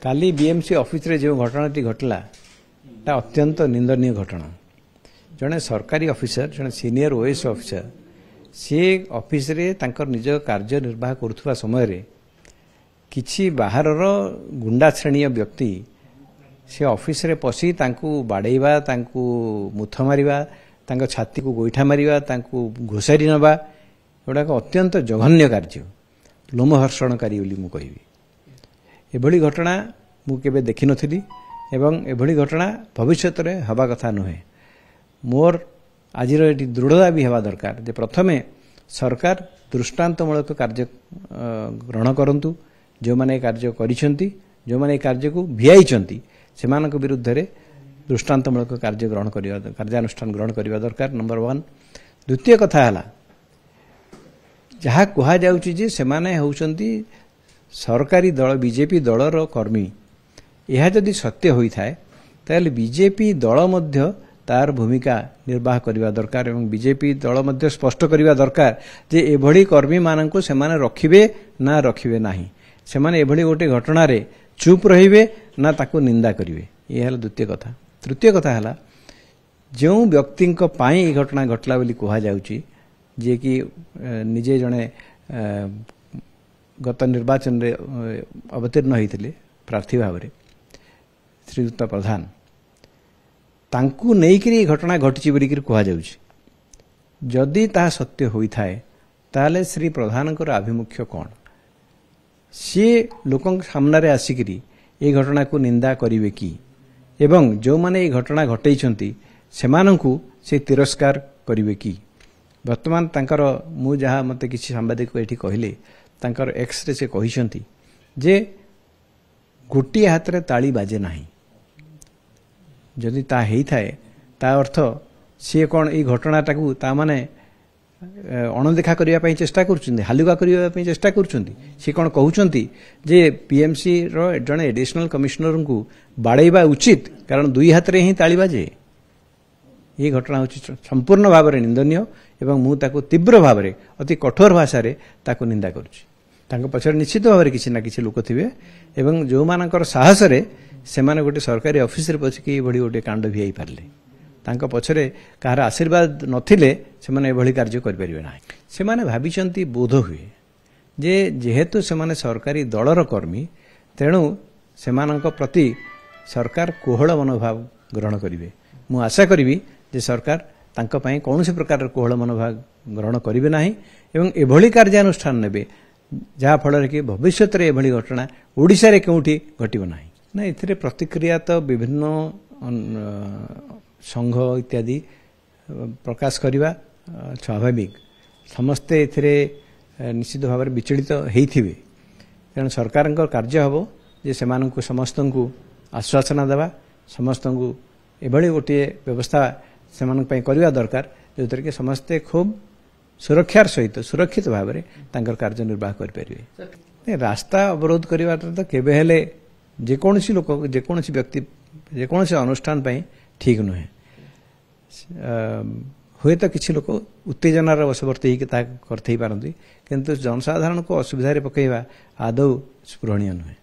काली BMC office रे जो घटनाटी घटला ता अत्यंत निंदनीय घटना। जड़े सरकारी ऑफिसर जड़े सीनियर ओएस ऑफिसर सी ऑफिस रे तांकर निज कार्य निर्वाह करुवा समय रे किछि बाहर गुंडा श्रेणी व्यक्ति से ऑफिस रे पसी तांकू बाड़ेबा तांकू मुथ मारिबा तांको छाती को गोईठा मारिबा तांकू घोषारी नबा एगुड़ा अत्यंत जघन्य कार्य लोमहर्षणकारी बोली मु कहबी। एभली घटना मु केबे देखि नथिली एवं एभली घटना भविष्य रे हवा कथा नुहे। मोर आजिर एटी दृढ़ता भी हवा दरकार जे प्रथमे सरकार दृष्टांतमूलक कार्य ग्रहण करंतु। जो माने कार्य करिसेंती जो माने कार्य को भिआईचंती सेमानक विरुद्ध रे दृष्टांतमूलक कार्य ग्रहण करिया कार्यानुष्ठान ग्रहण करिया दरकार नंबर 1। द्वितीय कथा हला जहा कुहा जाउची जे सेमाने होउचंती सरकारी दल बीजेपी दलर कर्मी। यह जदि सत्य होई थाए ताले बीजेपी दल मध्य तार भूमिका निर्वाह करिवा दरकार एवं बीजेपी दल मध्य स्पष्ट करिवा दरकार जे एभली कर्मी माननको सेमाने रखिबे ना रखिबे नाही। सेमाने एभली गोटे घटना रे चुप रहिबे ना ताको निंदा करिवे। ये हला द्वितीय कथा। तृतीय कथा हला जो व्यक्ति पाई ये घटना घटला बोली कुहा जाउची जे कि निजे जने गत निर्वाचन रे अवतीर्ण होइतिले प्रार्थी भाव रे श्रीयुक्त प्रधान तांकू नेइकरी घटना घटिची बोली कुहा जाउची। जदि ता सत्य होई थाए ताले श्री प्रधानकर आभिमुख्य कोन सी लोकन सामना रे आसिकरी ए घटना को निंदा करिवे की एवं जो माने ए घटना घटैछंती सेमानंकु से तिरस्कार करिवे की। वर्तमान तांकर मु जहा मते किछि सांबादिक एठी कहिले तांकर एक्स रे से कहिसंती जे गोटी हाथ रे ताली बाजे नाही। जदि ता हेई थाए ता अर्थ सी कोन ए घटनाटाकू ता माने अणदेखा करिया पई चेष्टा करछुंदी हालुका करिया पई चेष्टा करछुंदी। सी कोन कहउछंती जे पीएमसी रो जने एडिशनल कमिश्नर को बाड़ेबा उचित कारण दुई हाथ रे ही ताली बाजे। ये घटना होची संपूर्ण भाव में निंदनीय एवं मु ताको तीव्र भाव में अति कठोर भाषा रे ताको निंदा करुछि। तांको पछर निश्चित भाव में किछि ना किछि लोक थिबे एवं जो मानकर साहस रे सेमाने गोटे सरकारी ऑफिस रे पछिकी बड़ी गोटे कांड भिआई पारले तांको पछरे कहार आशीर्वाद नथिले सेमाने एभली कार्य करि परिबे नाही। सेमाने भाबिचंती बोध हुए जे जेहेतु सेमाने सरकारी दलर कर्मी तेणु सेमानक प्रति सरकार कोहळ मनोभाव ग्रहण करिवे। मु आशा करिवि जे सरकार तांको पई कोनोसी प्रकार कोहळ मनोभाव ग्रहण करिवे नाही एवं एभली कार्यानुष्ठान नेबे जहा फल कि भविष्य रे एभली घटना ओडिसा रे केउठी घटिबो नाही। ना इथिरे प्रतिक्रिया तो विभिन्न संघ इत्यादि प्रकाश करिवा स्वाभाविक समस्ते इथिरे निश्चित भाव में विचलित होइथिबे कारण सरकार कार्य हबो जे सेमानकु समस्तंकु आश्वासन देवा समस्तंकु एभली गोटे व्यवस्था सेमानक पई करिवा दरकार जोतर के समस्ते खूब सुरक्षार सहित सुरक्षित भाव में तांकर कार्य निर्वाह करि परिबे। रास्ता अवरोध करिवा तो केबे हेले जेकोसी लोक जेकोसी व्यक्ति जेकोसी अनुष्ठान पई ठीक नुहे। हुए तो किसी लोक उत्तेजनार वशवर्ती करते पारती किंतु जनसाधारण को असुविधा पकईवा आदौ स्पृहणीय नुहे।